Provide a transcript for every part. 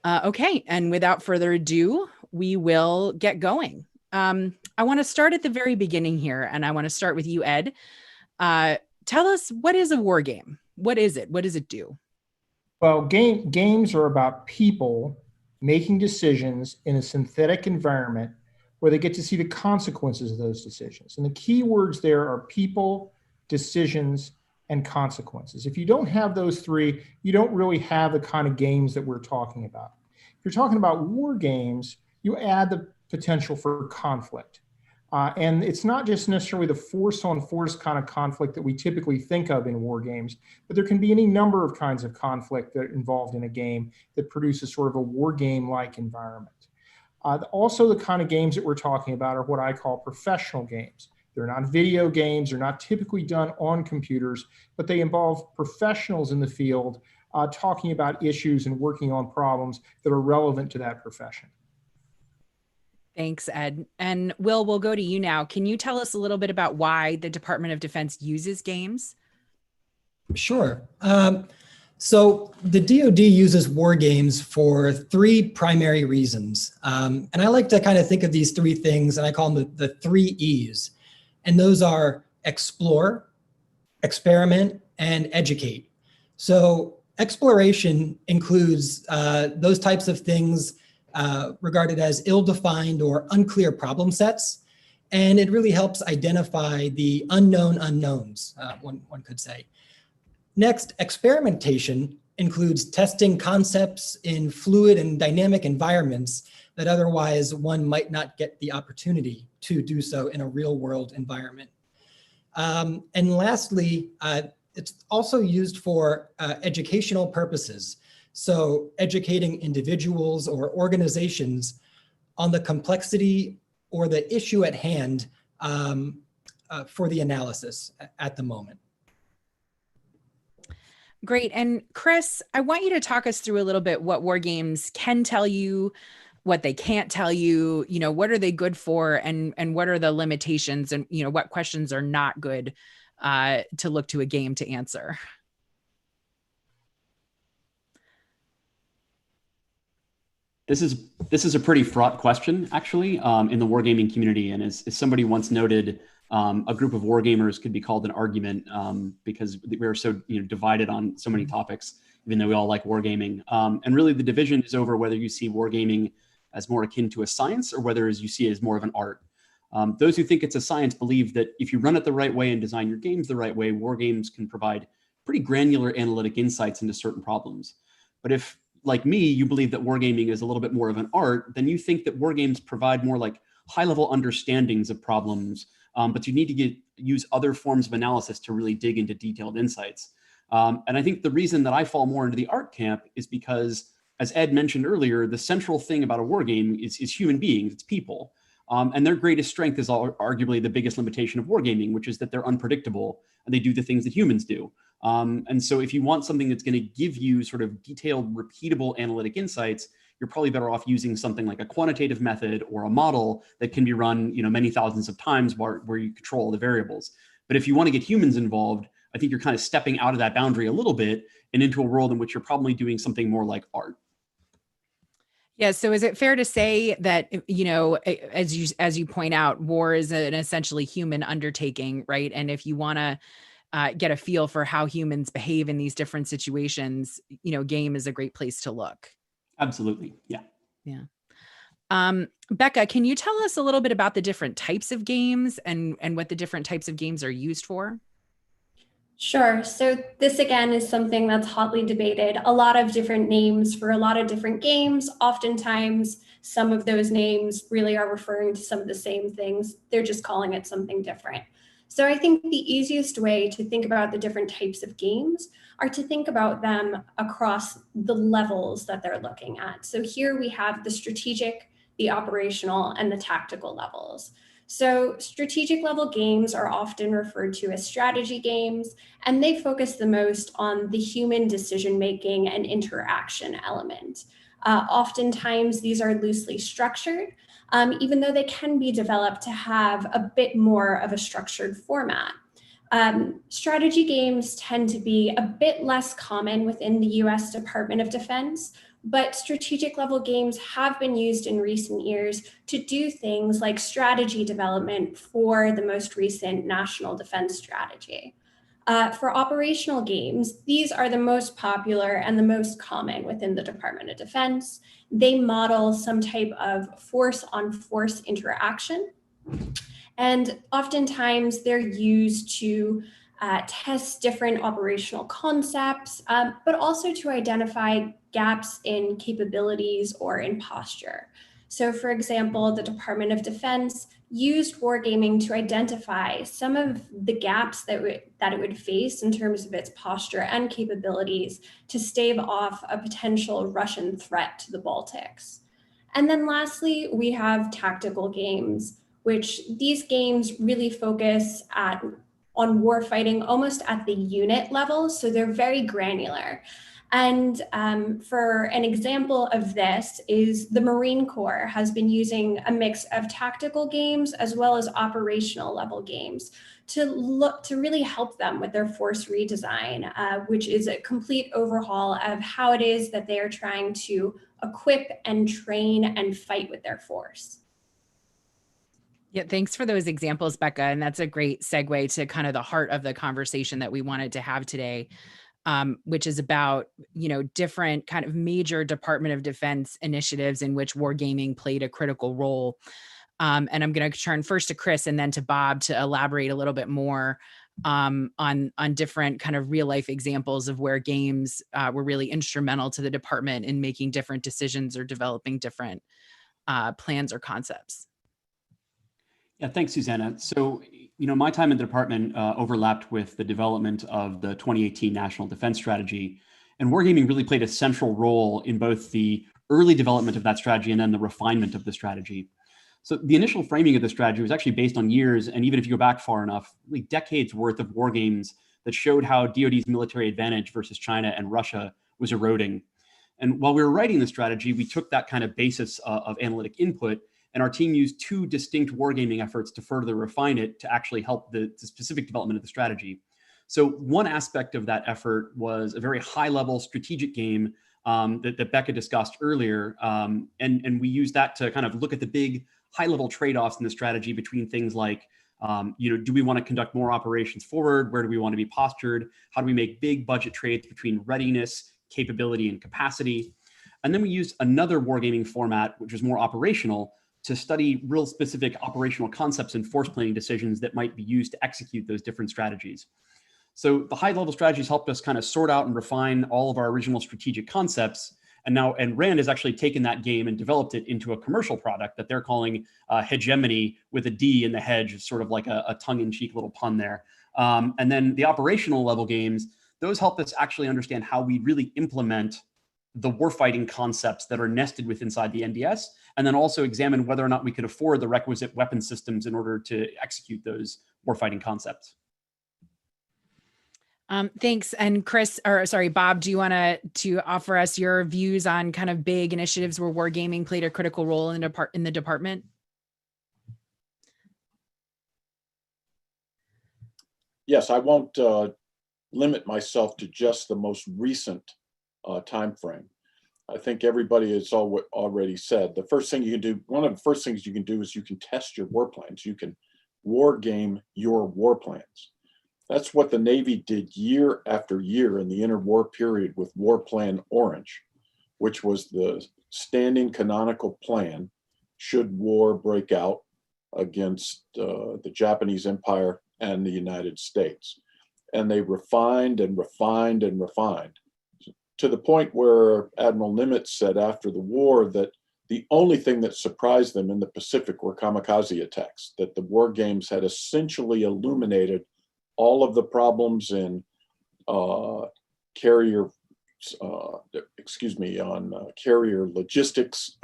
Okay, and without further ado, we will get going. I want to start at the very beginning here, and I want to start with you, Ed. Tell us, what is a war game? What is it? What does it do? Well, games are about people making decisions in a synthetic environment where they get to see the consequences of those decisions. And the key words there are people, decisions, and consequences. If you don't have those three, you don't really have the kind of games that we're talking about. If you're talking about war games, you add the potential for conflict. And it's not just necessarily the force on force kind of conflict that we typically think of in war games, but there can be any number of kinds of conflict that are involved in a game that produces sort of a war game like environment. Also, the kind of games that we're talking about are what I call professional games. They're not video games, they're not typically done on computers, but they involve professionals in the field talking about issues and working on problems that are relevant to that profession. Thanks, Ed. And Will, we'll go to you now. Can you tell us a little bit about why the Department of Defense uses games? Sure. So the DoD uses war games for three primary reasons. And I like to kind of think of these three things, and I call them the three E's. And those are explore, experiment, and educate. So exploration includes those types of things regarded as ill-defined or unclear problem sets. And it really helps identify the unknown unknowns, one could say. Next, experimentation includes testing concepts in fluid and dynamic environments that otherwise one might not get the opportunity to do so in a real world environment. And lastly, it's also used for educational purposes. So educating individuals or organizations on the complexity or the issue at hand for the analysis at the moment. Great. And Chris, I want you to talk us through a little bit what war games can tell you, what they can't tell you, what are they good for, and what are the limitations, and what questions are not good to look to a game to answer. This is a pretty fraught question, actually, in the wargaming community. And as somebody once noted, a group of wargamers could be called an argument because we're so divided on so many topics, even though we all like wargaming. And really, the division is over whether you see wargaming as more akin to a science or whether as you see it as more of an art. Those who think it's a science believe that if you run it the right way and design your games the right way, wargames can provide pretty granular analytic insights into certain problems. But if, like me, you believe that wargaming is a little bit more of an art, then you think that wargames provide more like high-level understandings of problems, but you need to use other forms of analysis to really dig into detailed insights. And I think the reason that I fall more into the art camp is because, as Ed mentioned earlier, the central thing about a wargame is human beings, it's people. And their greatest strength is arguably the biggest limitation of wargaming, which is that they're unpredictable and they do the things that humans do. And so if you want something that's going to give you sort of detailed, repeatable analytic insights, you're probably better off using something like a quantitative method or a model that can be run many thousands of times where you control the variables. But if you want to get humans involved, I think you're kind of stepping out of that boundary a little bit and into a world in which you're probably doing something more like art. Yeah. So is it fair to say that, as you point out, war is an essentially human undertaking, right? And if you want to get a feel for how humans behave in these different situations, game is a great place to look. Absolutely. Yeah. Yeah. Becca, can you tell us a little bit about the different types of games and what the different types of games are used for? Sure. So this, again, is something that's hotly debated. A lot of different names for a lot of different games. Oftentimes, some of those names really are referring to some of the same things. They're just calling it something different. So I think the easiest way to think about the different types of games are to think about them across the levels that they're looking at. So here we have the strategic, the operational, and the tactical levels. So strategic level games are often referred to as strategy games, and they focus the most on the human decision-making and interaction element. Oftentimes, these are loosely structured, even though they can be developed to have a bit more of a structured format. Strategy games tend to be a bit less common within the US Department of Defense, but strategic level games have been used in recent years to do things like strategy development for the most recent national defense strategy. For operational games, these are the most popular and the most common within the Department of Defense. They model some type of force-on-force interaction, and oftentimes they're used to test different operational concepts, but also to identify gaps in capabilities or in posture. So for example, the Department of Defense used wargaming to identify some of the gaps that it would face in terms of its posture and capabilities to stave off a potential Russian threat to the Baltics. And then lastly, we have tactical games, which these games really focus on warfighting almost at the unit level, so they're very granular. And for an example of this is the Marine Corps has been using a mix of tactical games as well as operational level games to really help them with their force redesign, which is a complete overhaul of how it is that they are trying to equip and train and fight with their force. Yeah, thanks for those examples, Becca. And that's a great segue to kind of the heart of the conversation that we wanted to have today, which is about, different kind of major Department of Defense initiatives in which wargaming played a critical role. And I'm going to turn first to Chris and then to Bob to elaborate a little bit more on different kind of real life examples of where games were really instrumental to the department in making different decisions or developing different plans or concepts. Yeah, thanks, Susanna. So, my time in the department overlapped with the development of the 2018 National Defense Strategy, and wargaming really played a central role in both the early development of that strategy and then the refinement of the strategy. So the initial framing of the strategy was actually based on years, and even if you go back far enough, really decades worth of war games that showed how DoD's military advantage versus China and Russia was eroding. And while we were writing the strategy, we took that kind of basis of analytic input, and our team used two distinct wargaming efforts to further refine it to actually help the specific development of the strategy. So one aspect of that effort was a very high-level strategic game that Becca discussed earlier, and we used that to kind of look at the big high-level trade-offs in the strategy between things like, do we want to conduct more operations forward? Where do we want to be postured? How do we make big budget trades between readiness, capability, and capacity? And then we used another wargaming format, which was more operational, to study real specific operational concepts and force planning decisions that might be used to execute those different strategies. So the high-level strategies helped us kind of sort out and refine all of our original strategic concepts. And RAND has actually taken that game and developed it into a commercial product that they're calling Hegemony, with a D in the hedge, sort of like a tongue-in-cheek little pun there. And then the operational level games, those help us actually understand how we really implement the warfighting concepts that are nested within inside the NDS, and then also examine whether or not we could afford the requisite weapon systems in order to execute those warfighting concepts. Thanks. And Bob, do you want to offer us your views on kind of big initiatives where wargaming played a critical role in the department? Yes, I won't limit myself to just the most recent time frame. I think everybody has already said the first thing you can do, one of the first things you can do is you can test your war plans. You can war game your war plans. That's what the Navy did year after year in the interwar period with War Plan Orange, which was the standing canonical plan should war break out against the Japanese Empire and the United States. And they refined and refined and refined to the point where Admiral Nimitz said after the war that the only thing that surprised them in the Pacific were kamikaze attacks, that the war games had essentially illuminated all of the problems in carrier logistics,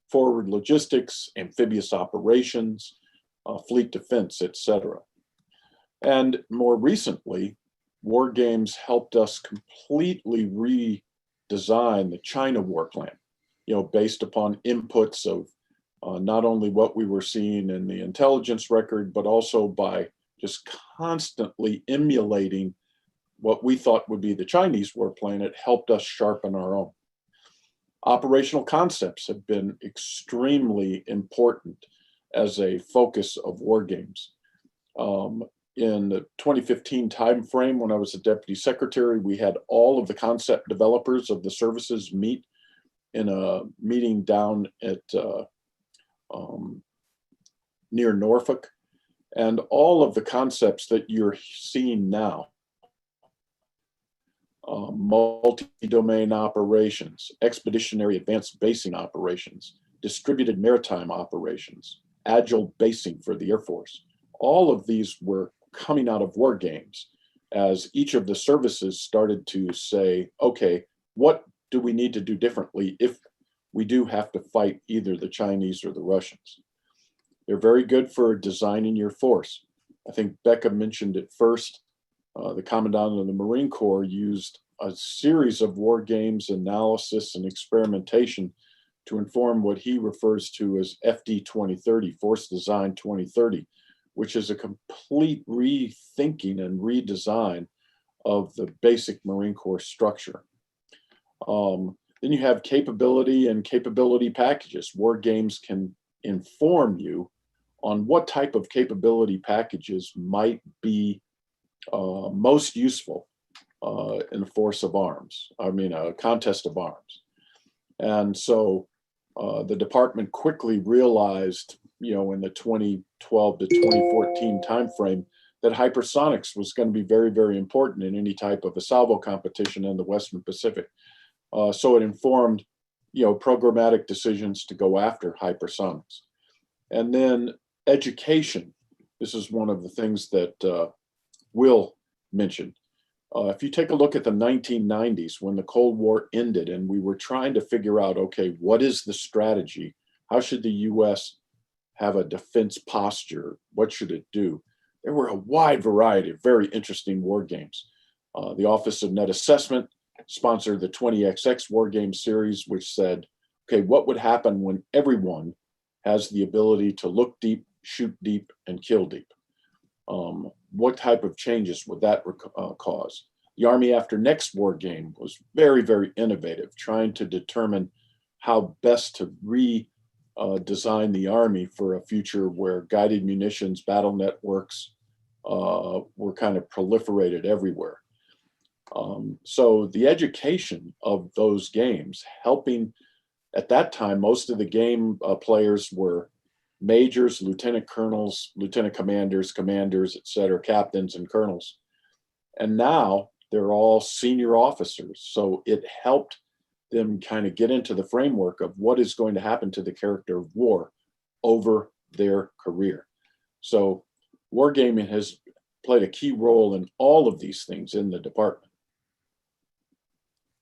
forward logistics, amphibious operations, fleet defense, etc. And more recently, war games helped us completely redesign the China war plan, based upon inputs of not only what we were seeing in the intelligence record, but also by just constantly emulating what we thought would be the Chinese war plan. It helped us sharpen our own. Operational concepts have been extremely important as a focus of war games. In the 2015 timeframe, when I was a deputy secretary, we had all of the concept developers of the services meet in a meeting down at near Norfolk. And all of the concepts that you're seeing now, multi-domain operations, expeditionary advanced basing operations, distributed maritime operations, agile basing for the Air Force, all of these were coming out of war games as each of the services started to say, okay, what do we need to do differently if we do have to fight either the Chinese or the Russians? They're very good for designing your force. I think Becca mentioned it first. The Commandant of the Marine Corps used a series of war games analysis and experimentation to inform what he refers to as FD 2030, Force Design 2030, which is a complete rethinking and redesign of the basic Marine Corps structure. Then you have capability and capability packages. War games can inform you on what type of capability packages might be most useful in a force of arms, a contest of arms. And so the department quickly realized, in the 2012 to 2014 timeframe, that hypersonics was going to be very, very important in any type of a salvo competition in the Western Pacific. So it informed, programmatic decisions to go after hypersonics. And then education. This is one of the things that Will mentioned. If you take a look at the 1990s, when the Cold War ended and we were trying to figure out, okay, what is the strategy? How should the U.S. have a defense posture? What should it do? There were a wide variety of very interesting war games. The Office of Net Assessment sponsored the 20XX war game series, which said, okay, what would happen when everyone has the ability to look deep, shoot deep, and kill deep? What type of changes would that cause? The Army After Next war game was very, very innovative, trying to determine how best to redesign the Army for a future where guided munitions, battle networks were kind of proliferated everywhere. So the education of those games, helping, at that time, most of the game players were majors, lieutenant colonels, lieutenant commanders, et cetera, captains and colonels. And now they're all senior officers. So it helped them kind of get into the framework of what is going to happen to the character of war over their career. So wargaming has played a key role in all of these things in the department.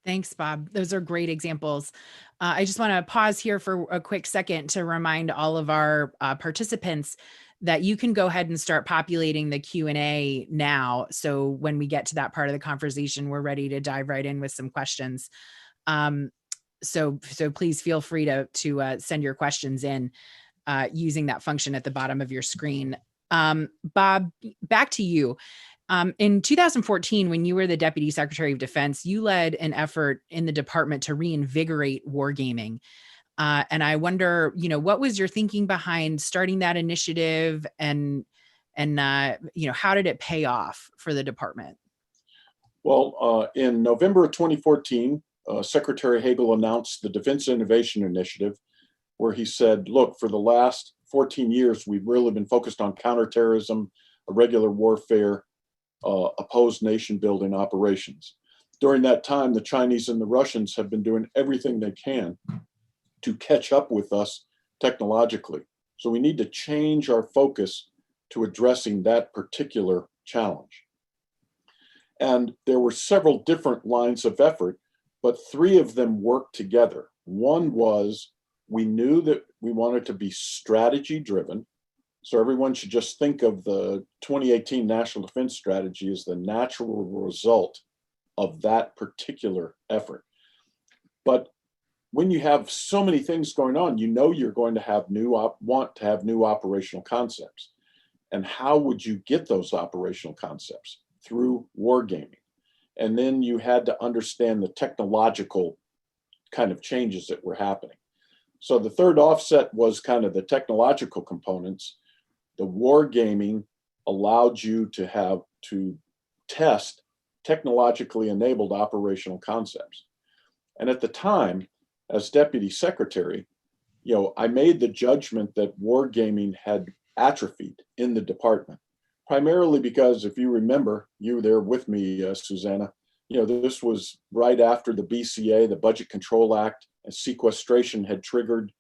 Thanks, Bob. Those are great examples. I just want to pause here for a quick second to remind all of our participants that you can go ahead and start populating the Q&A now. So when we get to that part of the conversation, we're ready to dive right in with some questions. So please feel free to send your questions in using that function at the bottom of your screen. Bob, back to you. In 2014, when you were the Deputy Secretary of Defense, you led an effort in the department to reinvigorate wargaming. And I wonder, what was your thinking behind starting that initiative, and how did it pay off for the department? Well, in November of 2014, Secretary Hagel announced the Defense Innovation Initiative, where he said, look, for the last 14 years, we've really been focused on counterterrorism, irregular warfare, opposed nation building operations. During that time, the Chinese and the Russians have been doing everything they can to catch up with us technologically. So we need to change our focus to addressing that particular challenge. And there were several different lines of effort, but three of them worked together. One was, we knew that we wanted to be strategy driven. So everyone should just think of the 2018 National Defense Strategy as the natural result of that particular effort. But when you have so many things going on, you're going to have want to have new operational concepts. And how would you get those operational concepts? Through wargaming. And then you had to understand the technological kind of changes that were happening. So the third offset was kind of the technological components. The wargaming allowed you to test technologically enabled operational concepts. And at the time, as deputy secretary, I made the judgment that wargaming had atrophied in the department, primarily because, if you remember, you were there with me, Susanna, this was right after the BCA, the Budget Control Act, and sequestration had triggered.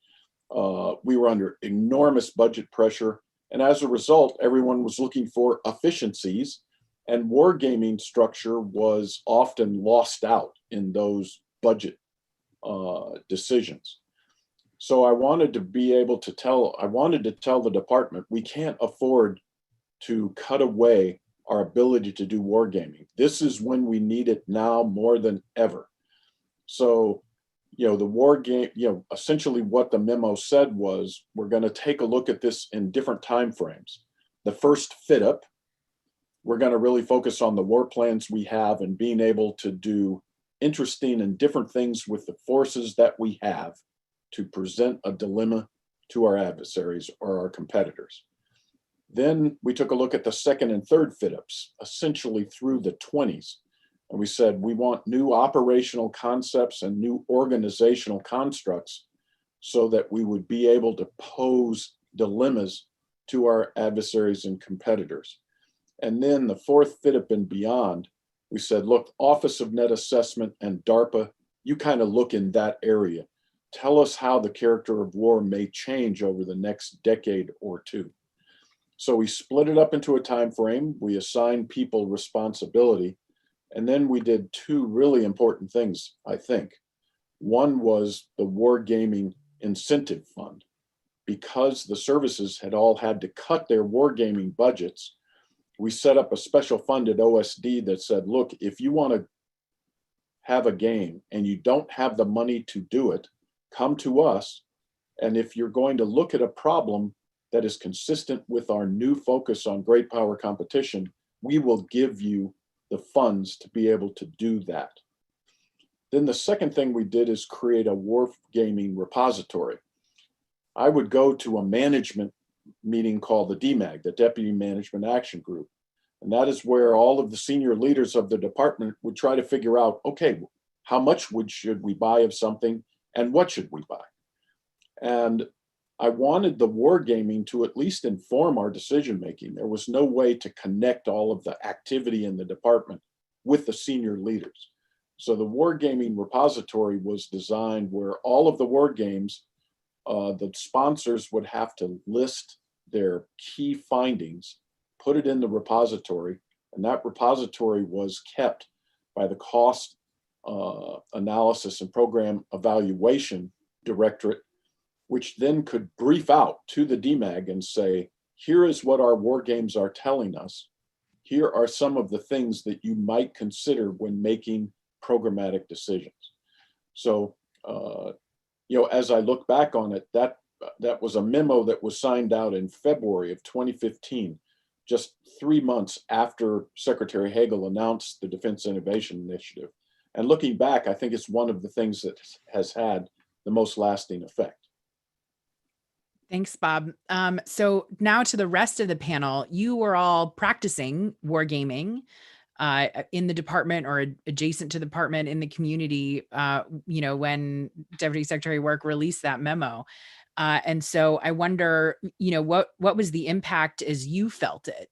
We were under enormous budget pressure. And as a result, everyone was looking for efficiencies, and wargaming structure was often lost out in those budget decisions. So I wanted to tell the department, we can't afford to cut away our ability to do wargaming. This is when we need it now more than ever. So, the war game, essentially what the memo said was, we're going to take a look at this in different timeframes. The first fit up, we're going to really focus on the war plans we have and being able to do interesting and different things with the forces that we have to present a dilemma to our adversaries or our competitors. Then we took a look at the second and third fit-ups, essentially through the 20s. And we said, we want new operational concepts and new organizational constructs so that we would be able to pose dilemmas to our adversaries and competitors. And then the fourth fit-up and beyond, we said, look, Office of Net Assessment and DARPA, you kind of look in that area. Tell us how the character of war may change over the next decade or two. So we split it up into a time frame. We assigned people responsibility. And then we did two really important things, I think. One was the Wargaming Incentive Fund. Because the services had all had to cut their wargaming budgets, we set up a special fund at OSD that said, look, if you want to have a game and you don't have the money to do it, come to us. And if you're going to look at a problem that is consistent with our new focus on great power competition, we will give you the funds to be able to do that. Then the second thing we did is create a wargaming repository. I would go to a management meeting called the DMAG, the Deputy Management Action Group. And that is where all of the senior leaders of the department would try to figure out, okay, how much should we buy of something and what should we buy? And I wanted the wargaming to at least inform our decision-making. There was no way to connect all of the activity in the department with the senior leaders. So the wargaming repository was designed where all of the war games, the sponsors would have to list their key findings, put it in the repository, and that repository was kept by the Cost Analysis and Program Evaluation Directorate, which then could brief out to the DMAG and say, here is what our war games are telling us. Here are some of the things that you might consider when making programmatic decisions. So, as I look back on it, that was a memo that was signed out in February of 2015, just 3 months after Secretary Hagel announced the Defense Innovation Initiative. And looking back, I think it's one of the things that has had the most lasting effect. Thanks, Bob. So now to the rest of the panel, you were all practicing wargaming in the department or adjacent to the department in the community, when Deputy Secretary Work released that memo. And so I wonder, what was the impact as you felt it,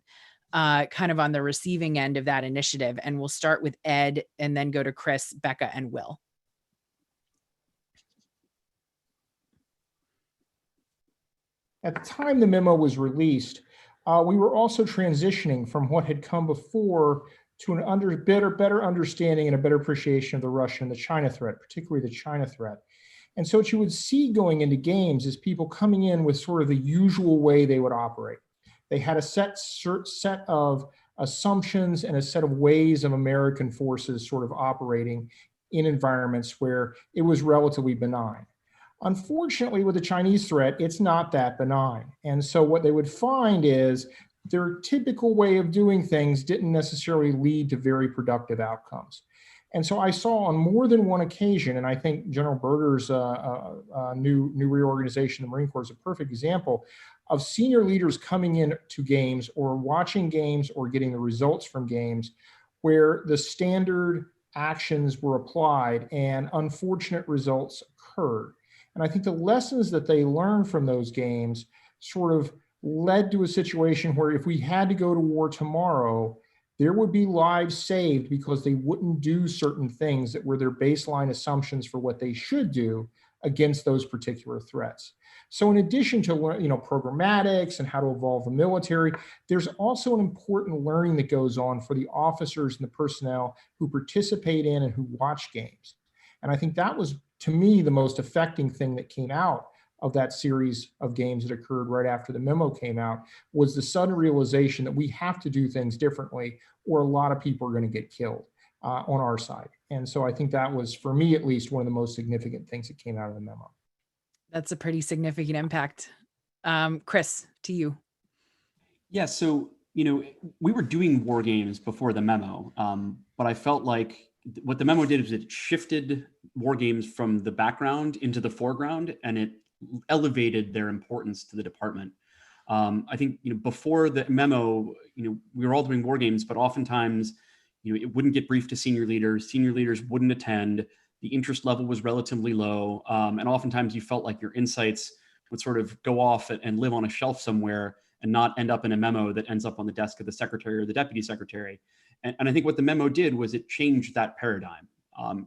kind of on the receiving end of that initiative? And we'll start with Ed and then go to Chris, Becca, and Will. At the time the memo was released, we were also transitioning from what had come before to an better understanding and a better appreciation of the Russia and the China threat, particularly the China threat. And so what you would see going into games is people coming in with sort of the usual way they would operate. They had a set of assumptions and a set of ways of American forces sort of operating in environments where it was relatively benign. Unfortunately, with the Chinese threat, it's not that benign. And so what they would find is their typical way of doing things didn't necessarily lead to very productive outcomes. And so I saw on more than one occasion, and I think General Berger's new reorganization of the Marine Corps is a perfect example of senior leaders coming in to games or watching games or getting the results from games where the standard actions were applied and unfortunate results occurred. And I think the lessons that they learned from those games sort of led to a situation where if we had to go to war tomorrow, there would be lives saved because they wouldn't do certain things that were their baseline assumptions for what they should do against those particular threats. So in addition to programmatics and how to evolve the military, there's also an important learning that goes on for the officers and the personnel who participate in and who watch games. And I think that was, to me, the most affecting thing that came out of that series of games that occurred right after the memo came out, was the sudden realization that we have to do things differently or a lot of people are going to get killed on our side. And so I think that was, for me at least, one of the most significant things that came out of the memo. That's a pretty significant impact. Chris, to you. Yeah, so, we were doing war games before the memo, but I felt like what the memo did is it shifted war games from the background into the foreground, and it elevated their importance to the department. I think, before the memo, we were all doing war games, but oftentimes, it wouldn't get briefed to senior leaders. Senior leaders wouldn't attend. The interest level was relatively low. And oftentimes you felt like your insights would sort of go off and live on a shelf somewhere and not end up in a memo that ends up on the desk of the secretary or the deputy secretary. And I think what the memo did was it changed that paradigm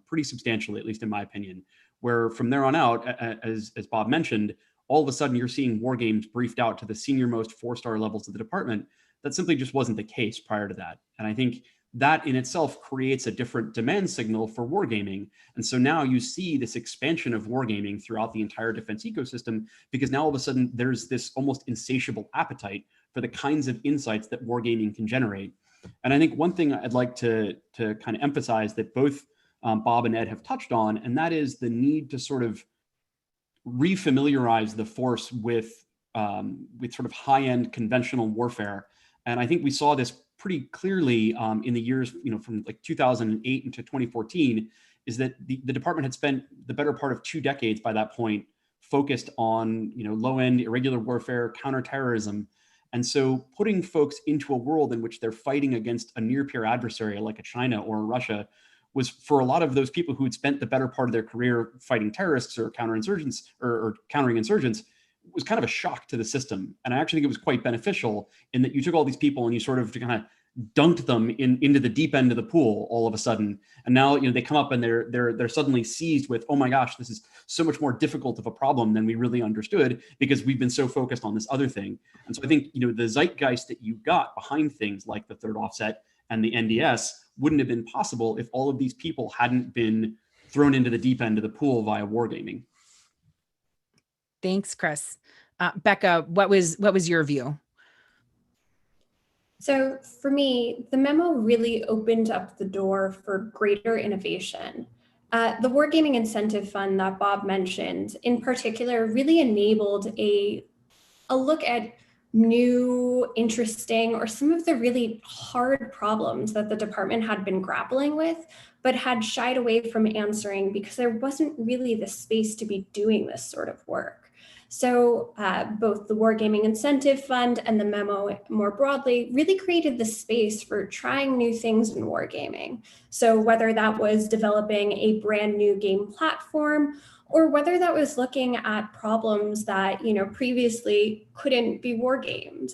pretty substantially, at least in my opinion, where from there on out, as Bob mentioned, all of a sudden you're seeing war games briefed out to the senior most 4-star levels of the department. That simply just wasn't the case prior to that. And I think that in itself creates a different demand signal for wargaming. And so now you see this expansion of wargaming throughout the entire defense ecosystem, because now all of a sudden there's this almost insatiable appetite for the kinds of insights that wargaming can generate. And I think one thing I'd like to kind of emphasize that both Bob and Ed have touched on, and that is the need to sort of refamiliarize the force with sort of high-end conventional warfare. And I think we saw this pretty clearly in the years, from like 2008 into 2014, is that the department had spent the better part of 2 decades by that point focused on, low-end irregular warfare, counterterrorism. And so putting folks into a world in which they're fighting against a near-peer adversary like a China or a Russia was, for a lot of those people who had spent the better part of their career fighting terrorists or counterinsurgents or countering insurgents, was kind of a shock to the system. And I actually think it was quite beneficial in that you took all these people and you sort of kind of dunked them into the deep end of the pool all of a sudden. And now, they come up and they're suddenly seized with, oh my gosh, this is so much more difficult of a problem than we really understood because we've been so focused on this other thing. And so I think, the zeitgeist that you got behind things like the third offset and the NDS wouldn't have been possible if all of these people hadn't been thrown into the deep end of the pool via wargaming. Thanks, Chris. Becca, what was your view? So for me, the memo really opened up the door for greater innovation. The Wargaming Incentive Fund that Bob mentioned, in particular, really enabled a look at new, interesting, or some of the really hard problems that the department had been grappling with, but had shied away from answering because there wasn't really the space to be doing this sort of work. So both the Wargaming Incentive Fund and the memo more broadly really created the space for trying new things in wargaming. So whether that was developing a brand new game platform, or whether that was looking at problems that previously couldn't be wargamed.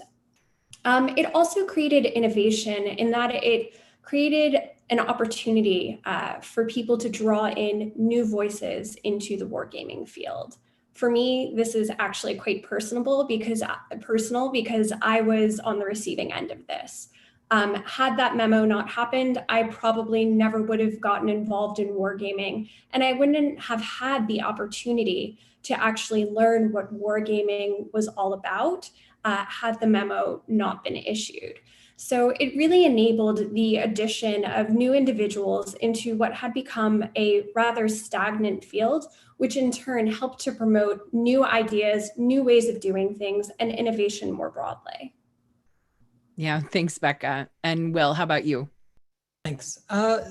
It also created innovation in that it created an opportunity for people to draw in new voices into the wargaming field. For me, this is actually quite personal because I was on the receiving end of this. Had that memo not happened, I probably never would have gotten involved in wargaming, and I wouldn't have had the opportunity to actually learn what wargaming was all about had the memo not been issued. So it really enabled the addition of new individuals into what had become a rather stagnant field, which in turn helped to promote new ideas, new ways of doing things, and innovation more broadly. Yeah, thanks, Becca. And Will, how about you? Thanks.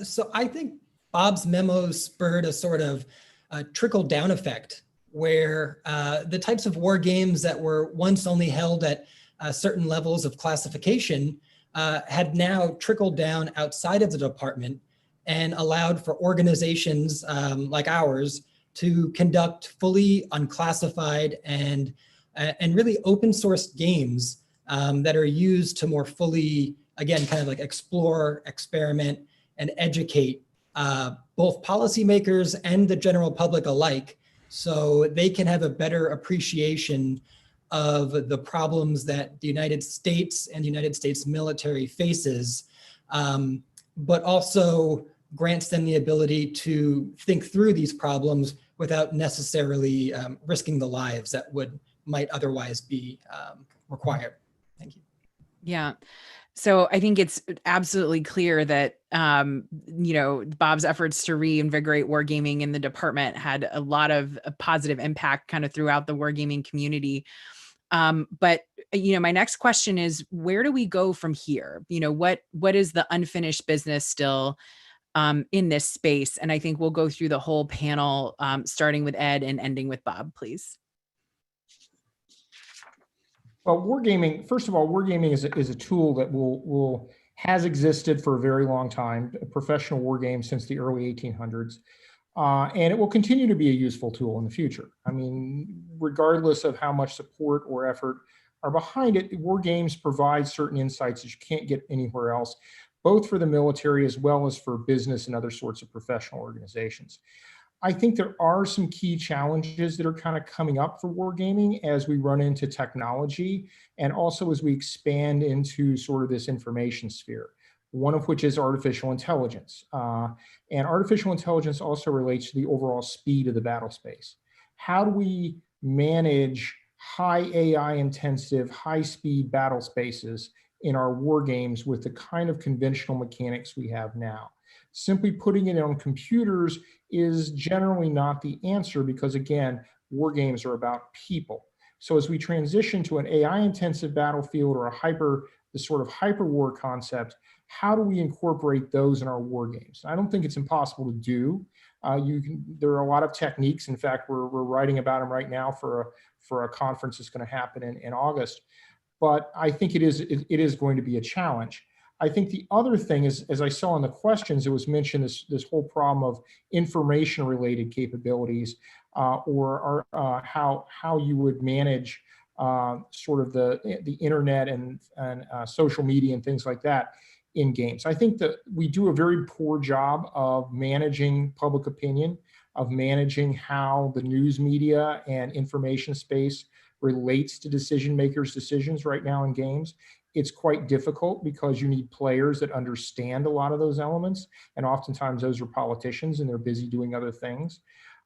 So I think Bob's memos spurred a sort of trickle down effect where the types of war games that were once only held at certain levels of classification had now trickled down outside of the department and allowed for organizations like ours to conduct fully unclassified and really open source games that are used to more fully, again, kind of like explore, experiment, and educate both policymakers and the general public alike, so they can have a better appreciation of the problems that the United States and the United States military faces, but also grants them the ability to think through these problems without necessarily risking the lives that might otherwise be required. Thank you. Yeah. So I think it's absolutely clear that, Bob's efforts to reinvigorate wargaming in the department had a lot of positive impact kind of throughout the wargaming community. But my next question is, where do we go from here? What is the unfinished business still in this space? And I think we'll go through the whole panel, starting with Ed and ending with Bob, please. Well, wargaming, first of all, wargaming is a tool that has existed for a very long time, a professional war game since the early 1800s. And it will continue to be a useful tool in the future. I mean, regardless of how much support or effort are behind it, war games provide certain insights that you can't get anywhere else, both for the military as well as for business and other sorts of professional organizations. I think there are some key challenges that are kind of coming up for wargaming as we run into technology and also as we expand into sort of this information sphere, one of which is artificial intelligence. And artificial intelligence also relates to the overall speed of the battle space. How do we manage high AI intensive, high speed battle spaces in our war games with the kind of conventional mechanics we have now? Simply putting it on computers is generally not the answer because, again, war games are about people. So as we transition to an AI intensive battlefield or the sort of hyper war concept, how do we incorporate those in our war games? I don't think it's impossible to do. There are a lot of techniques. In fact, we're writing about them right now for a conference that's going to happen in August. But I think it is going to be a challenge. I think the other thing is, as I saw in the questions, it was mentioned this whole problem of information-related capabilities, or how you would manage sort of the internet and social media and things like that in games. I think that we do a very poor job of managing public opinion, of managing how the news media and information space relates to decision makers' decisions right now in games. It's quite difficult because you need players that understand a lot of those elements. And oftentimes those are politicians and they're busy doing other things.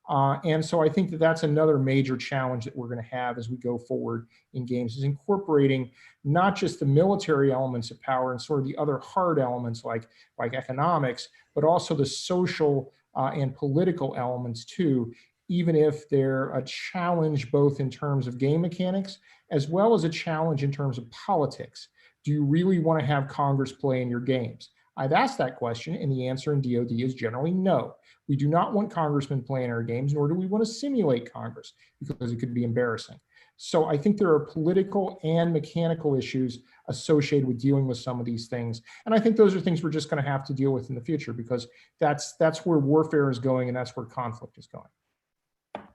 And so I think that that's another major challenge that we're going to have as we go forward in games, is incorporating not just the military elements of power and sort of the other hard elements like economics, but also the social and political elements too, even if they're a challenge both in terms of game mechanics as well as a challenge in terms of politics. Do you really want to have Congress play in your games? I've asked that question, and the answer in DoD is generally no. We do not want congressmen playing our games, nor do we want to simulate Congress, because it could be embarrassing. So I think there are political and mechanical issues associated with dealing with some of these things. And I think those are things we're just going to have to deal with in the future, because that's where warfare is going, and that's where conflict is going.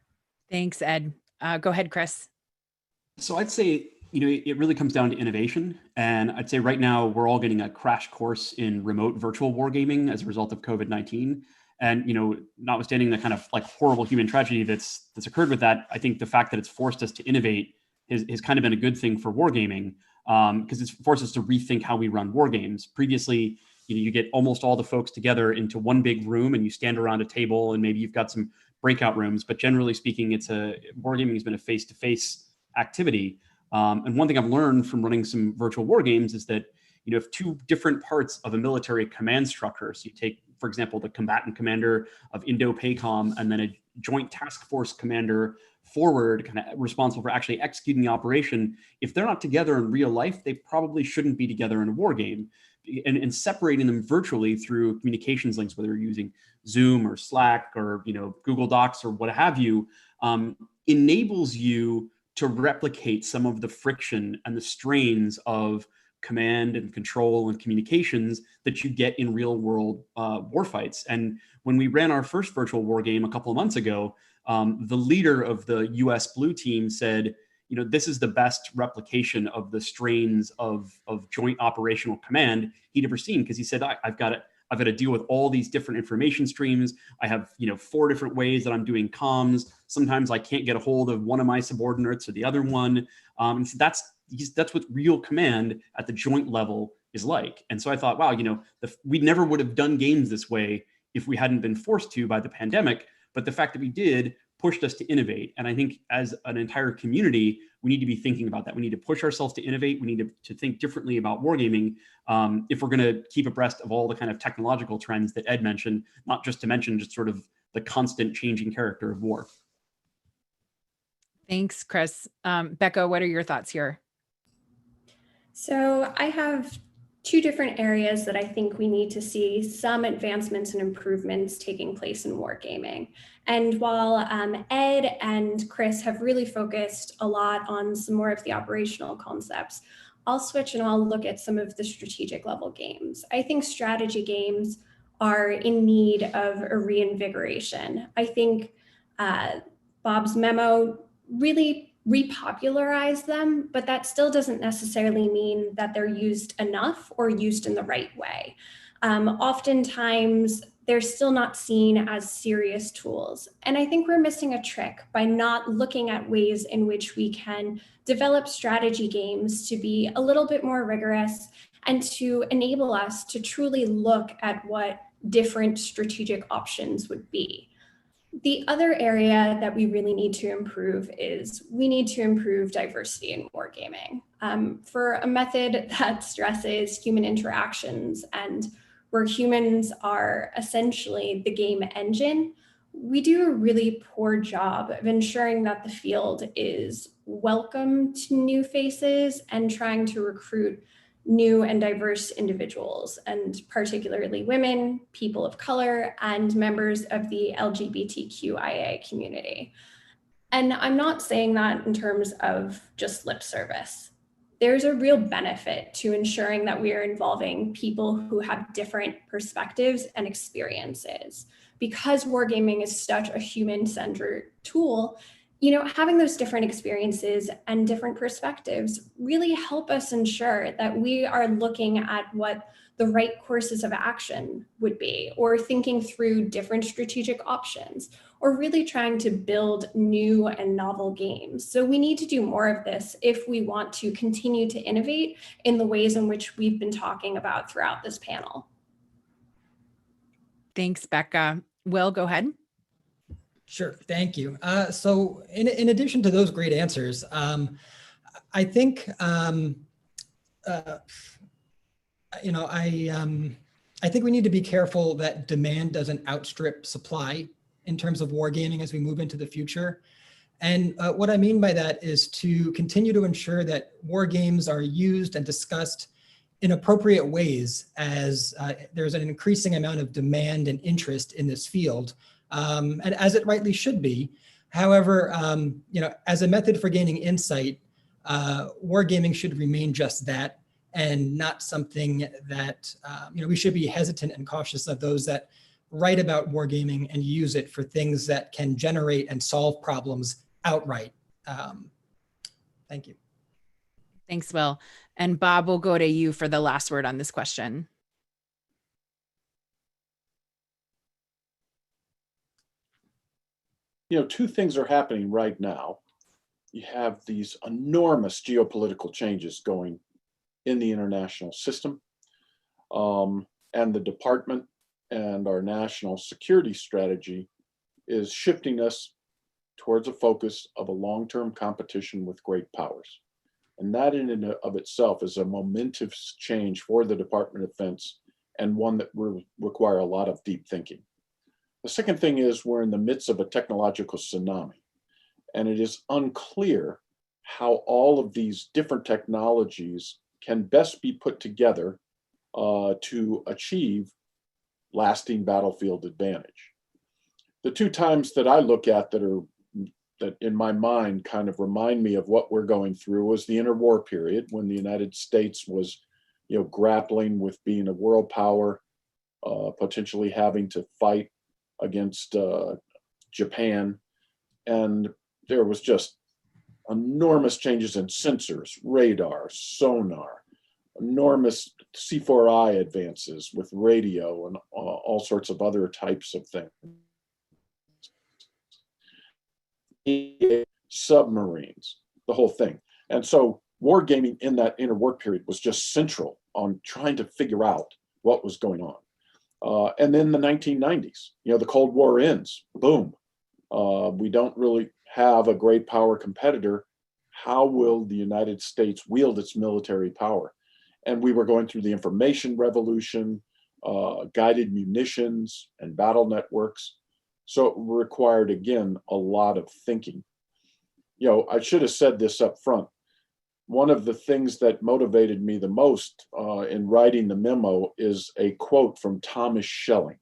Thanks, Ed. Go ahead, Chris. So I'd say, it really comes down to innovation. And I'd say right now we're all getting a crash course in remote virtual wargaming as a result of COVID-19. And, notwithstanding the kind of like horrible human tragedy that's occurred with that, I think the fact that it's forced us to innovate has kind of been a good thing for wargaming, because it's forced us to rethink how we run war games. Previously, you get almost all the folks together into one big room and you stand around a table and maybe you've got some breakout rooms, but generally speaking, wargaming has been a face-to-face activity. And one thing I've learned from running some virtual war games is that, if two different parts of a military command structure, so you take, for example, the combatant commander of Indo-PACOM and then a joint task force commander forward, kind of responsible for actually executing the operation, if they're not together in real life, they probably shouldn't be together in a war game, and separating them virtually through communications links, whether you're using Zoom or Slack or Google Docs or what have you, enables you to replicate some of the friction and the strains of command and control and communications that you get in real world war fights. And when we ran our first virtual war game a couple of months ago, the leader of the US Blue team said, this is the best replication of the strains of joint operational command he'd ever seen. Because he said, I've got to deal with all these different information streams. I have, 4 different ways that I'm doing comms. Sometimes I can't get a hold of one of my subordinates or the other one. And so that's what real command at the joint level is like. And so I thought, wow, we never would have done games this way if we hadn't been forced to by the pandemic. But the fact that we did pushed us to innovate. And I think as an entire community, we need to be thinking about that. We need to push ourselves to innovate. We need to think differently about wargaming if we're going to keep abreast of all the kind of technological trends that Ed mentioned, not just to mention just sort of the constant changing character of war. Thanks, Chris. Becca, what are your thoughts here? So I have 2 different areas that I think we need to see some advancements and improvements taking place in wargaming. And while Ed and Chris have really focused a lot on some more of the operational concepts, I'll switch and I'll look at some of the strategic level games. I think strategy games are in need of a reinvigoration. I think Bob's memo really repopularize them, but that still doesn't necessarily mean that they're used enough or used in the right way. Oftentimes, they're still not seen as serious tools. And I think we're missing a trick by not looking at ways in which we can develop strategy games to be a little bit more rigorous and to enable us to truly look at what different strategic options would be. The other area that we really need to improve is we need to improve diversity in wargaming. For a method that stresses human interactions and where humans are essentially the game engine, we do a really poor job of ensuring that the field is welcome to new faces and trying to recruit new and diverse individuals, and particularly women, people of color, and members of the LGBTQIA community. And I'm not saying that in terms of just lip service. There's a real benefit to ensuring that we are involving people who have different perspectives and experiences. Because wargaming is such a human-centered tool, having those different experiences and different perspectives really help us ensure that we are looking at what the right courses of action would be, or thinking through different strategic options, or really trying to build new and novel games. So we need to do more of this if we want to continue to innovate in the ways in which we've been talking about throughout this panel. Thanks, Becca. Will, go ahead. Sure, thank you. So in addition to those great answers, I think, I think we need to be careful that demand doesn't outstrip supply in terms of wargaming as we move into the future. And what I mean by that is to continue to ensure that war games are used and discussed in appropriate ways as there's an increasing amount of demand and interest in this field. And as it rightly should be. However, as a method for gaining insight, wargaming should remain just that, and not something that we should be hesitant and cautious of those that write about wargaming and use it for things that can generate and solve problems outright. Thank you. Thanks, Will. And Bob, we'll go to you for the last word on this question. Two things are happening right now. You have these enormous geopolitical changes going in the international system, and the department and our national security strategy is shifting us towards a focus of a long-term competition with great powers. And that in and of itself is a momentous change for the Department of Defense, and one that will require a lot of deep thinking. The second thing is we're in the midst of a technological tsunami, and it is unclear how all of these different technologies can best be put together to achieve lasting battlefield advantage. The two times that I look at that in my mind kind of remind me of what we're going through was the interwar period, when the United States was, grappling with being a world power, potentially having to fight against Japan. And there was just enormous changes in sensors, radar, sonar, enormous C4I advances with radio and all sorts of other types of things. Submarines, the whole thing. And so wargaming in that interwar period was just central on trying to figure out what was going on. And then the 1990s, the Cold War ends, boom. We don't really have a great power competitor. How will the United States wield its military power? And we were going through the information revolution, guided munitions and battle networks. So it required, again, a lot of thinking. I should have said this up front. One of the things that motivated me the most in writing the memo is a quote from Thomas Schelling,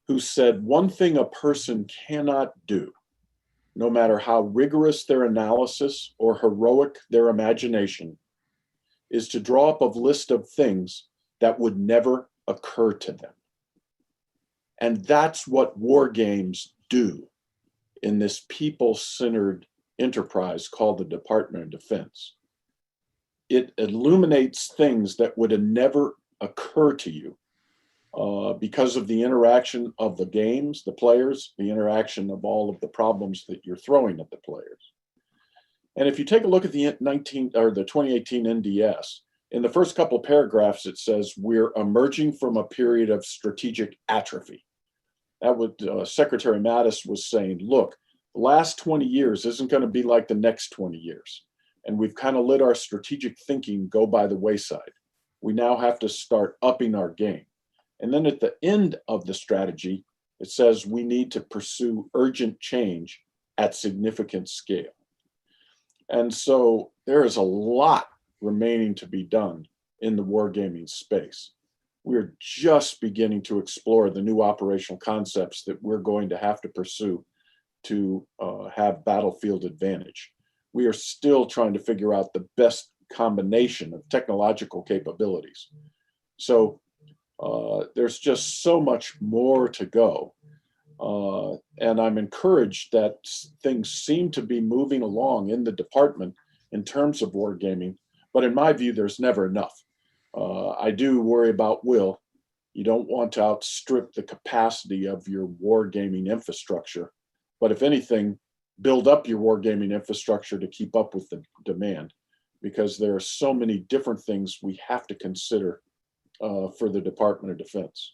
who said, "One thing a person cannot do, no matter how rigorous their analysis or heroic their imagination, is to draw up a list of things that would never occur to them." And that's what war games do in this people-centered enterprise called the Department of Defense. It illuminates things that would have never occur to you because of the interaction of the games, the players, the interaction of all of the problems that you're throwing at the players. And if you take a look at the 2018 NDS, in the first couple of paragraphs, it says, "We're emerging from a period of strategic atrophy." That what Secretary Mattis was saying, look, the last 20 years isn't going to be like the next 20 years. And we've kind of let our strategic thinking go by the wayside. We now have to start upping our game. And then at the end of the strategy, it says we need to pursue urgent change at significant scale. And so there is a lot remaining to be done in the wargaming space. We're just beginning to explore the new operational concepts that we're going to have to pursue to have battlefield advantage. We are still trying to figure out the best combination of technological capabilities. So there's just so much more to go. And I'm encouraged that things seem to be moving along in the department in terms of wargaming, but in my view, there's never enough. I do worry about Will. You don't want to outstrip the capacity of your wargaming infrastructure, but if anything, build up your wargaming infrastructure to keep up with the demand, because there are so many different things we have to consider for the Department of Defense.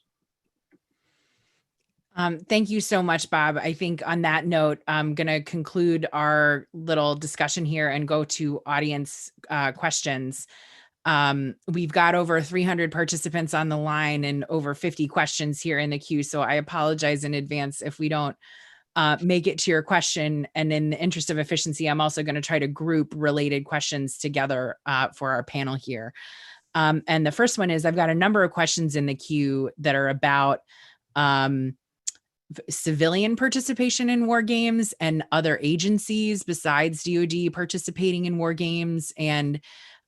Thank you so much, Bob. I think on that note, I'm going to conclude our little discussion here and go to audience questions. We've got over 300 participants on the line and over 50 questions here in the queue. So I apologize in advance if we don't make it to your question. And in the interest of efficiency, I'm also going to try to group related questions together for our panel here. And the first one is, I've got a number of questions in the queue that are about civilian participation in war games and other agencies besides DoD participating in war games. And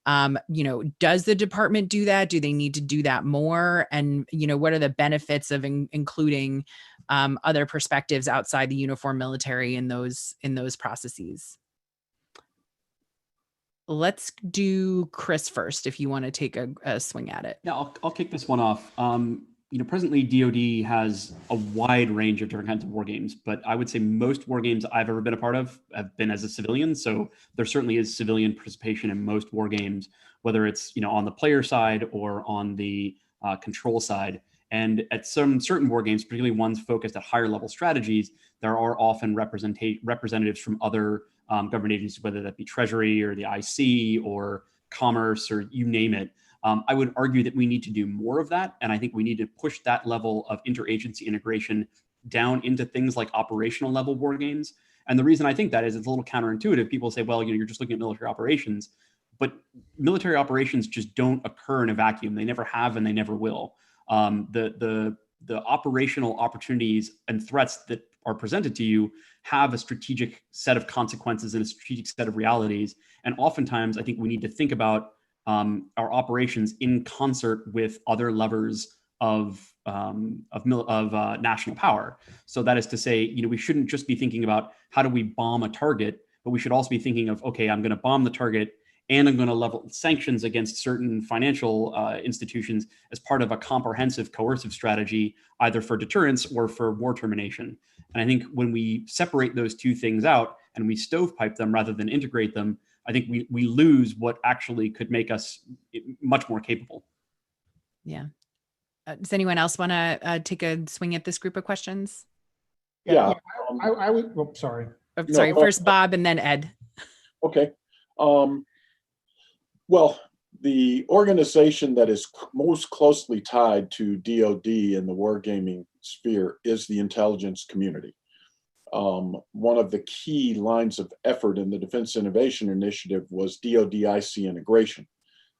does the department do that? Do they need to do that more? And, what are the benefits of including other perspectives outside the uniformed military in those processes? Let's do Chris first, if you want to take a swing at it. Yeah, I'll kick this one off. Presently DoD has a wide range of different kinds of war games, but I would say most war games I've ever been a part of have been as a civilian. So there certainly is civilian participation in most war games, whether it's on the player side or on the control side. And at some certain war games, particularly ones focused at higher level strategies, there are often representatives from other government agencies, whether that be Treasury or the IC or Commerce or you name it. I would argue that we need to do more of that. And I think we need to push that level of interagency integration down into things like operational level war games. And the reason I think that is it's a little counterintuitive. People say, well, you're just looking at military operations. but military operations just don't occur in a vacuum. They never have, and they never will. The operational opportunities and threats that are presented to you have a strategic set of consequences and a strategic set of realities. And oftentimes, I think we need to think about our operations in concert with other levers of national power. So that is to say, we shouldn't just be thinking about how do we bomb a target, but we should also be thinking of, okay, I'm going to bomb the target and I'm going to level sanctions against certain financial institutions as part of a comprehensive coercive strategy, either for deterrence or for war termination. And I think when we separate those two things out and we stovepipe them rather than integrate them, I think we lose what actually could make us much more capable. Yeah. Does anyone else want to take a swing at this group of questions? Yeah. I would, sorry. Oh, sorry, first Bob and then Ed. Okay. Well, the organization that is most closely tied to DoD in the wargaming sphere is the intelligence community. One of the key lines of effort in the Defense Innovation Initiative was DoD IC integration.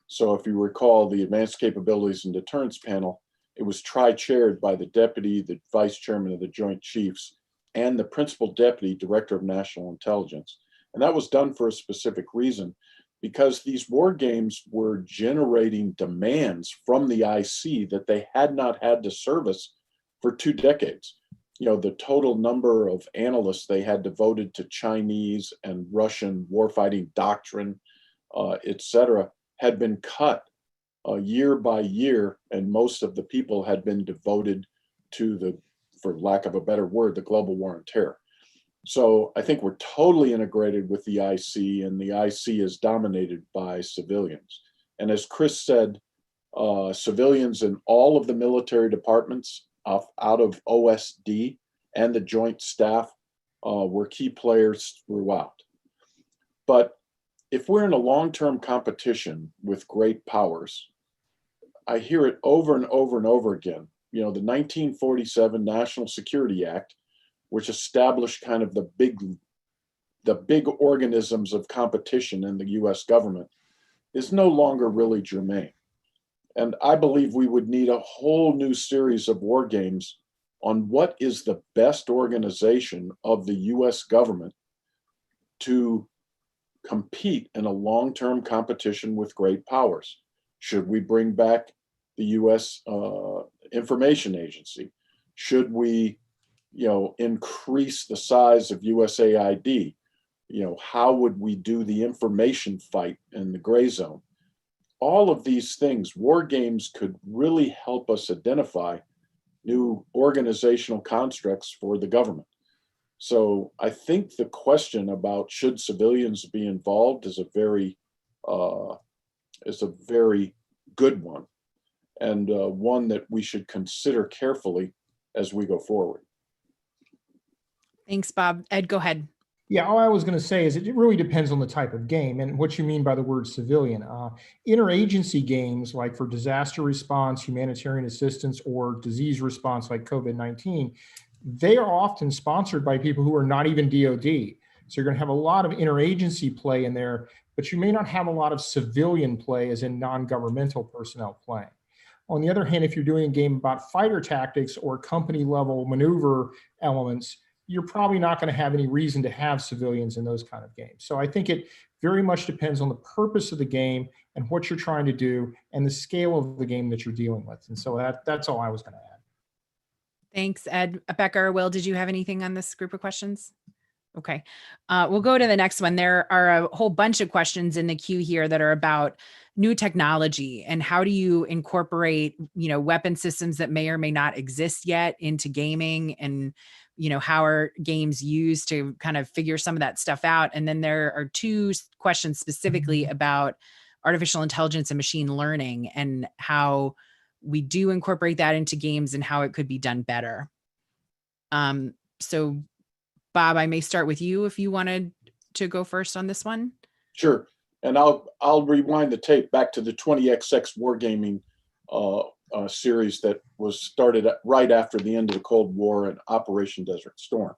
So if you recall the Advanced Capabilities and Deterrence Panel, it was tri-chaired by the deputy, the vice chairman of the Joint Chiefs, and the principal deputy director of national intelligence. And that was done for a specific reason, because these war games were generating demands from the IC that they had not had to service for 2 decades. The total number of analysts they had devoted to Chinese and Russian warfighting doctrine, et cetera, had been cut year by year, and most of the people had been devoted to for lack of a better word, the global war on terror. So I think we're totally integrated with the IC, and the IC is dominated by civilians. And as Chris said, civilians in all of the military departments out of OSD and the Joint Staff were key players throughout. But if we're in a long-term competition with great powers, I hear it over and over and over again. The 1947 National Security Act, which established kind of the big organisms of competition in the US government, is no longer really germane. And I believe we would need a whole new series of war games on what is the best organization of the US government to compete in a long-term competition with great powers. Should we bring back the US Information Agency? Should we increase the size of USAID? How would we do the information fight in the gray zone? All of these things, war games could really help us identify new organizational constructs for the government. So I think the question about should civilians be involved is a very good one, and one that we should consider carefully as we go forward. Thanks, Bob. Ed, go ahead. Yeah, all I was going to say is it really depends on the type of game and what you mean by the word civilian. Interagency games, like for disaster response, humanitarian assistance, or disease response like COVID-19, they are often sponsored by people who are not even DoD. So you're going to have a lot of interagency play in there, but you may not have a lot of civilian play, as in non-governmental personnel playing. On the other hand, if you're doing a game about fighter tactics or company level maneuver elements, you're probably not going to have any reason to have civilians in those kind of games. So I think it very much depends on the purpose of the game and what you're trying to do and the scale of the game that you're dealing with. And so that's all I was going to add. Thanks, Ed. Becca or Will, did you have anything on this group of questions? Okay, we'll go to the next one. There are a whole bunch of questions in the queue here that are about new technology and how do you incorporate, weapon systems that may or may not exist yet into gaming, and how are games used to kind of figure some of that stuff out. And then there are 2 questions specifically about artificial intelligence and machine learning and how we do incorporate that into games and how it could be done better. So Bob, I may start with you if you wanted to go first on this one. Sure. And I'll rewind the tape back to the 20XX wargaming series that was started right after the end of the Cold War and Operation Desert Storm.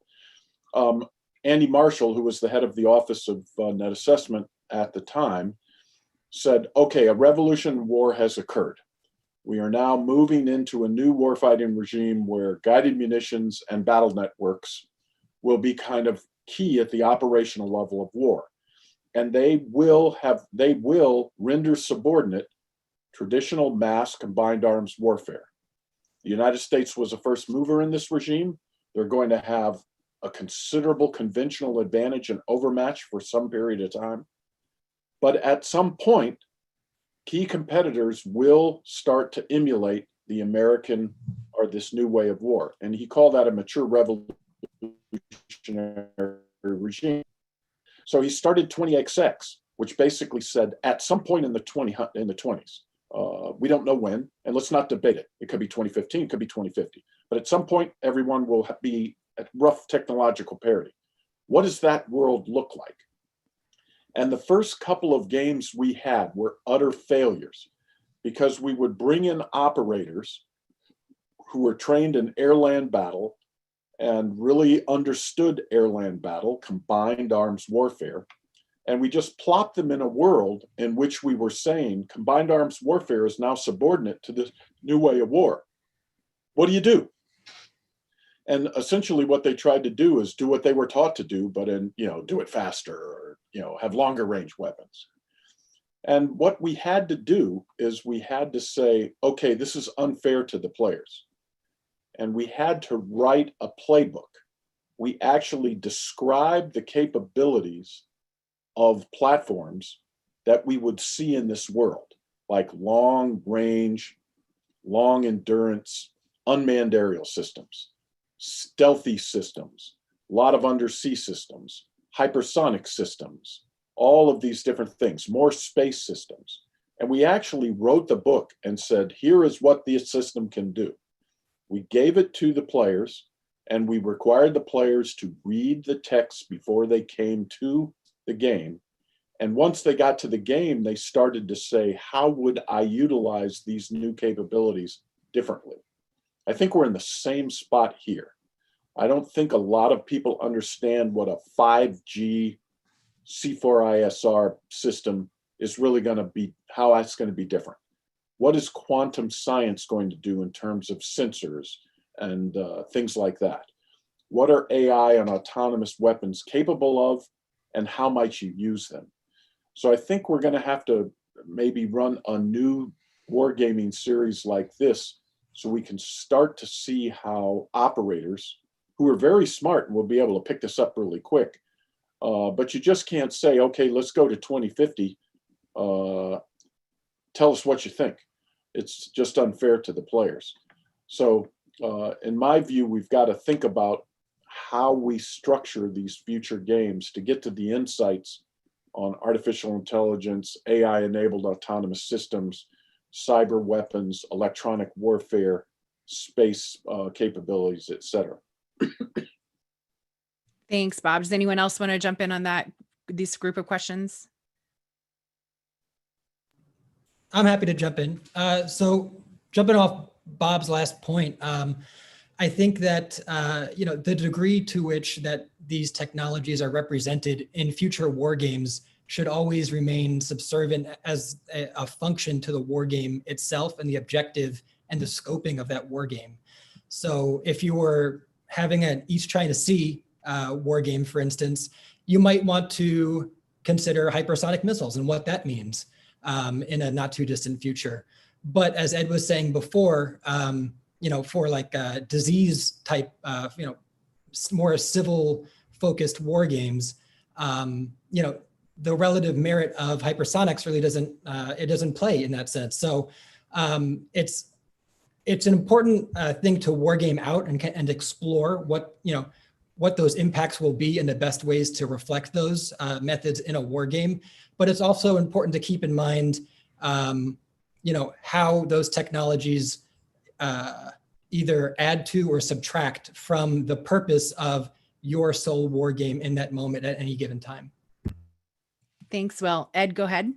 Andy Marshall, who was the head of the Office of Net Assessment at the time, said, okay, a revolution war has occurred. We are now moving into a new warfighting regime where guided munitions and battle networks will be kind of key at the operational level of war. And they will render subordinate traditional mass combined arms warfare. The United States was a first mover in this regime. They're going to have a considerable conventional advantage and overmatch for some period of time. But at some point, key competitors will start to emulate the American or this new way of war. And he called that a mature revolutionary regime. So he started 20XX, which basically said at some point in the 20s, we don't know when, and let's not debate it. It could be 2015, it could be 2050. But at some point, everyone will be at rough technological parity. What does that world look like? And the first couple of games we had were utter failures because we would bring in operators who were trained in air-land battle and really understood air-land battle, combined arms warfare. And we just plopped them in a world in which we were saying combined arms warfare is now subordinate to this new way of war. What do you do? And essentially what they tried to do is do what they were taught to do, but do it faster or, have longer range weapons. And what we had to do is we had to say, okay, this is unfair to the players. And we had to write a playbook. We actually described the capabilities of platforms that we would see in this world, like long range, long endurance, unmanned aerial systems, stealthy systems, a lot of undersea systems, hypersonic systems, all of these different things, more space systems. And we actually wrote the book and said, here is what this system can do. We gave it to the players and we required the players to read the text before they came to the game. And once they got to the game, they started to say, how would I utilize these new capabilities differently? I think we're in the same spot here. I don't think a lot of people understand what a 5G C4ISR system is really going to be, how that's going to be different. What is quantum science going to do in terms of sensors and things like that? What are AI and autonomous weapons capable of, and how might you use them? So I think we're going to have to maybe run a new wargaming series like this so we can start to see how operators, who are very smart and will be able to pick this up really quick, but you just can't say, okay, let's go to 2050. Tell us what you think. It's just unfair to the players. So in my view, we've got to think about how we structure these future games to get to the insights on artificial intelligence, AI-enabled autonomous systems, cyber weapons, electronic warfare, space capabilities, et cetera. Thanks, Bob. Does anyone else want to jump in on this group of questions? I'm happy to jump in. So jumping off Bob's last point, I think that the degree to which that these technologies are represented in future war games should always remain subservient as a function to the war game itself and the objective and the scoping of that war game. So if you were having an East China Sea war game, for instance, you might want to consider hypersonic missiles and what that means in a not too distant future. But as Ed was saying before, for like disease type, more civil focused war games, the relative merit of hypersonics really doesn't play in that sense. So it's an important thing to war game out and explore what those impacts will be and the best ways to reflect those methods in a war game. But it's also important to keep in mind, how those technologies either add to or subtract from the purpose of your sole war game in that moment at any given time. Thanks, Will. Ed, go ahead.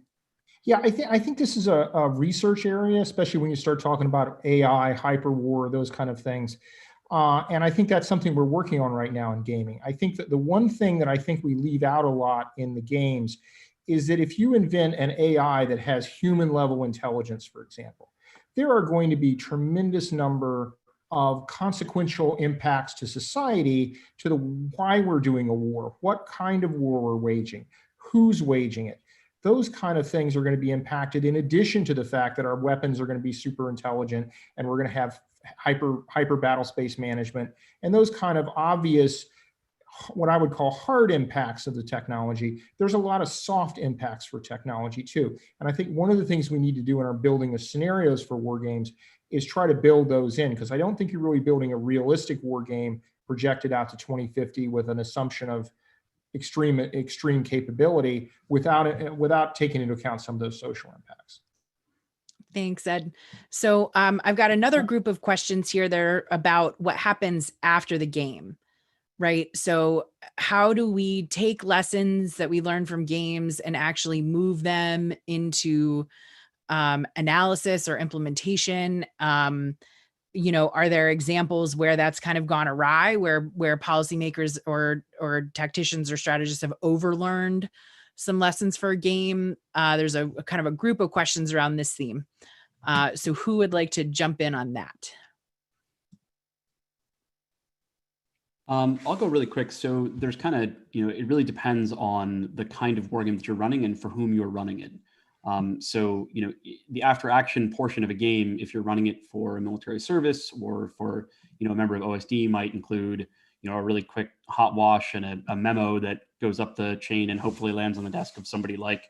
Yeah, I think this is a research area, especially when you start talking about AI, hyperwar, those kind of things. And I think that's something we're working on right now in gaming. I think that the one thing that I think we leave out a lot in the games is that if you invent an AI that has human level intelligence, for example, there are going to be tremendous number of consequential impacts to society, to the why we're doing a war, what kind of war we're waging, who's waging it. Those kind of things are going to be impacted, in addition to the fact that our weapons are going to be super intelligent, and we're going to have hyper battle space management, and those kind of obvious, what I would call hard impacts of the technology. There's a lot of soft impacts for technology too. And I think one of the things we need to do in our building of scenarios for war games is try to build those in, because I don't think you're really building a realistic war game projected out to 2050 with an assumption of extreme capability without taking into account some of those social impacts. Thanks, Ed. So I've got another group of questions here that are about what happens after the game. Right. So how do we take lessons that we learn from games and actually move them into analysis or implementation? Are there examples where that's kind of gone awry, where policymakers or tacticians or strategists have overlearned some lessons for a game? There's a kind of a group of questions around this theme. So who would like to jump in on that? I'll go really quick. So there's kind of, it really depends on the kind of war game that you're running and for whom you're running it. The after action portion of a game, if you're running it for a military service or for, a member of OSD, might include, a really quick hot wash and a memo that goes up the chain and hopefully lands on the desk of somebody like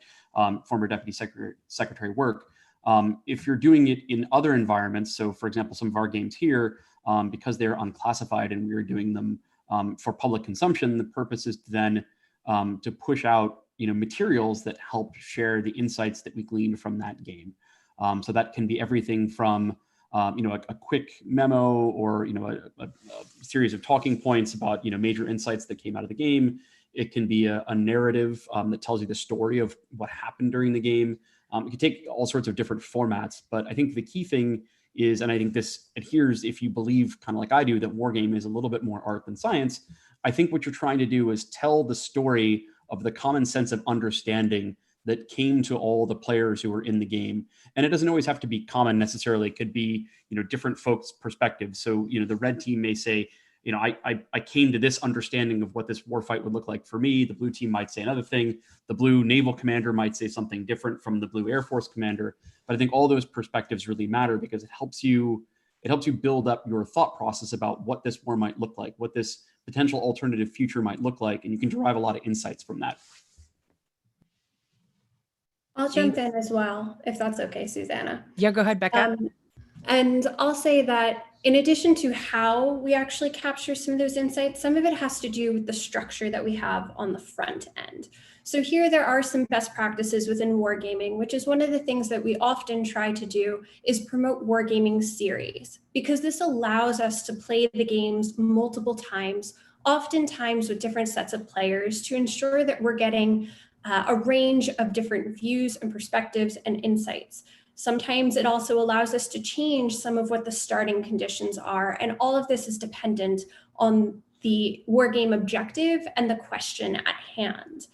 former Deputy Secretary Work. If you're doing it in other environments, so for example, some of our games here, because they're unclassified and we're doing them for public consumption, the purpose is then to push out materials that help share the insights that we glean from that game. So that can be everything from a quick memo or a series of talking points about major insights that came out of the game. It can be a narrative that tells you the story of what happened during the game. It can take all sorts of different formats, but I think the key thing is, and I think this adheres if you believe kind of like I do that wargame is a little bit more art than science. I think what you're trying to do is tell the story of the common sense of understanding that came to all the players who were in the game. And it doesn't always have to be common necessarily. It could be, different folks' perspectives. So, the red team may say, I came to this understanding of what this war fight would look like for me. The blue team might say another thing. The blue naval commander might say something different from the blue Air Force commander. But I think all those perspectives really matter because it helps you build up your thought process about what this war might look like, what this potential alternative future might look like. And you can derive a lot of insights from that. I'll jump in as well, if that's okay, Susanna. Yeah, go ahead, Becca. And I'll say that in addition to how we actually capture some of those insights, some of it has to do with the structure that we have on the front end. So here there are some best practices within wargaming, which is one of the things that we often try to do is promote wargaming series, because this allows us to play the games multiple times, oftentimes with different sets of players, to ensure that we're getting a range of different views and perspectives and insights. Sometimes it also allows us to change some of what the starting conditions are. And all of this is dependent on the wargame objective and the question at hand.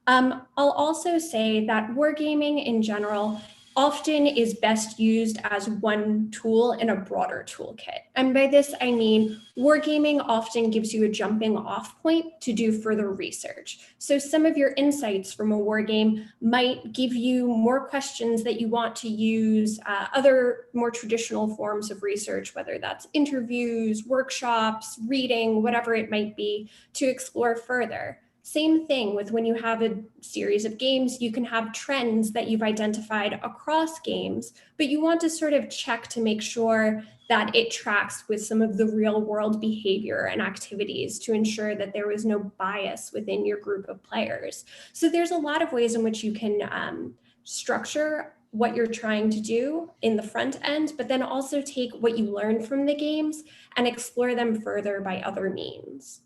I'll also say that wargaming in general often is best used as one tool in a broader toolkit. And by this, I mean, wargaming often gives you a jumping off point to do further research. So some of your insights from a wargame might give you more questions that you want to use other more traditional forms of research, whether that's interviews, workshops, reading, whatever it might be, to explore further. Same thing with when you have a series of games, you can have trends that you've identified across games, but you want to sort of check to make sure that it tracks with some of the real world behavior and activities to ensure that there was no bias within your group of players. So there's a lot of ways in which you can structure what you're trying to do in the front end, but then also take what you learn from the games and explore them further by other means.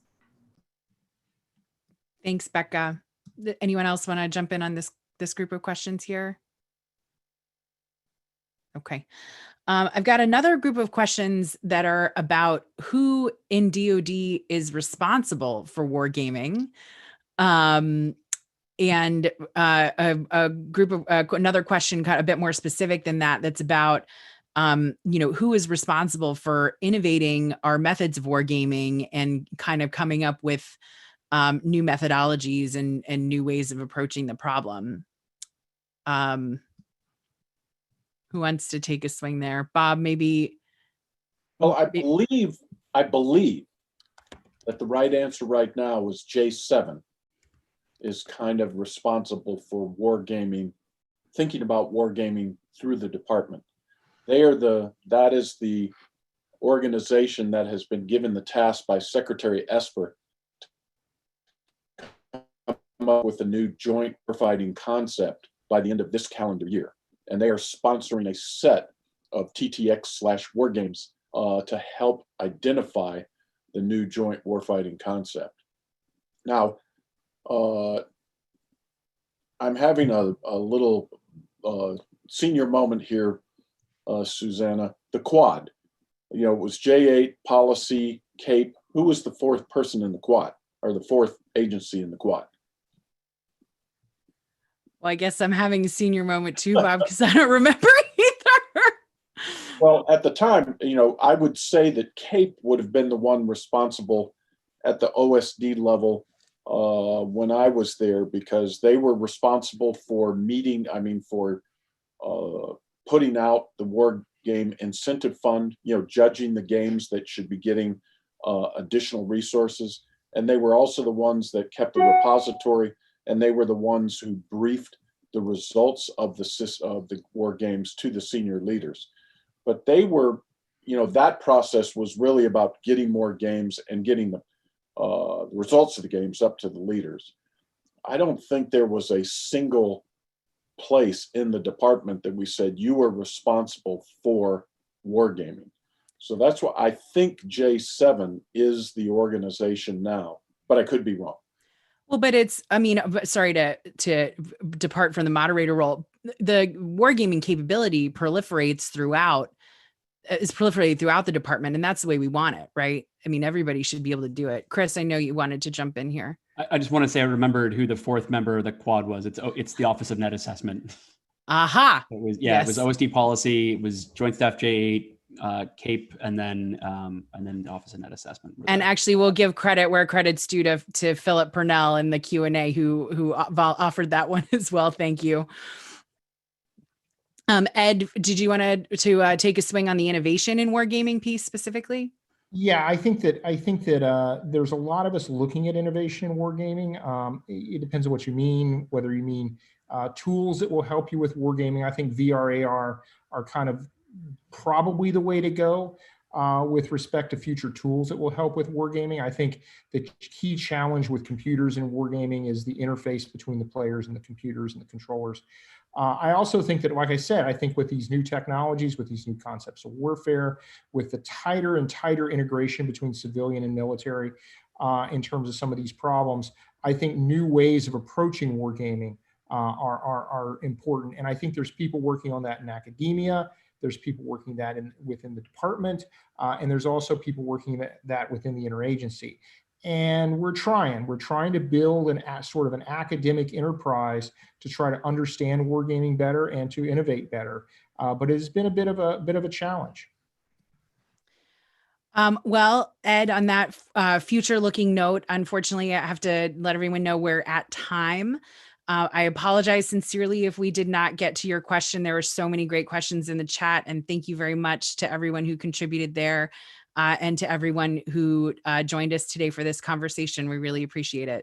Thanks, Becca. Anyone else want to jump in on this group of questions here? Okay. I've got another group of questions that are about who in DoD is responsible for wargaming. and a group of another question, kind of a bit more specific than that. That's about, who is responsible for innovating our methods of wargaming and kind of coming up with new methodologies and new ways of approaching the problem. Who wants to take a swing there? Bob, maybe. Well, I believe that the right answer right now is J7 is kind of responsible for wargaming, thinking about wargaming through the department. That is the organization that has been given the task by Secretary Esper to come up with a new joint warfighting concept by the end of this calendar year. And they are sponsoring a set of TTX/wargames to help identify the new joint warfighting concept. Now, I'm having a little senior moment here, Susanna. The quad, it was J8, policy, CAPE. Who was the fourth person in the quad, or the fourth agency in the quad? Well, I guess I'm having a senior moment too, Bob, because I don't remember either. Well, at the time, I would say that CAPE would have been the one responsible at the OSD level when I was there, because they were responsible for putting out the War Game Incentive Fund, judging the games that should be getting additional resources. And they were also the ones that kept the repository, and they were the ones who briefed the results of the War Games to the senior leaders. But they were, that process was really about getting more games and getting the results of the games up to the leaders. I don't think there was a single place in the department that we said you were responsible for wargaming. So that's why I think J7 is the organization now, but I could be wrong. Well, but sorry to depart from the moderator role. The wargaming capability proliferates throughout the department, and that's the way we want it, right? Everybody should be able to do it. Chris, I know you wanted to jump in here. I just want to say I remembered who the fourth member of the quad was. It's the Office of Net Assessment. Aha. It was OSD policy. It was Joint Staff J8, CAPE, and then the Office of Net Assessment. And actually, we'll give credit where credit's due to Philip Purnell in the Q&A who offered that one as well. Thank you. Ed, did you want to take a swing on the innovation in wargaming piece specifically? Yeah, I think that there's a lot of us looking at innovation in wargaming. It depends on what you mean, whether you mean tools that will help you with wargaming. I think VR, AR are kind of probably the way to go with respect to future tools that will help with wargaming. I think the key challenge with computers in wargaming is the interface between the players and the computers and the controllers. I also think that, like I said, I think with these new technologies, with these new concepts of warfare, with the tighter and tighter integration between civilian and military in terms of some of these problems, I think new ways of approaching wargaming are important. And I think there's people working on that in academia. There's people working that within the department, and there's also people working that within the interagency. And we're trying to build sort of an academic enterprise to try to understand wargaming better and to innovate better. But it has been a bit of a challenge. Well, Ed, on that future-looking note, unfortunately, I have to let everyone know we're at time. I apologize sincerely if we did not get to your question. There were so many great questions in the chat, and thank you very much to everyone who contributed there and to everyone who joined us today for this conversation. We really appreciate it.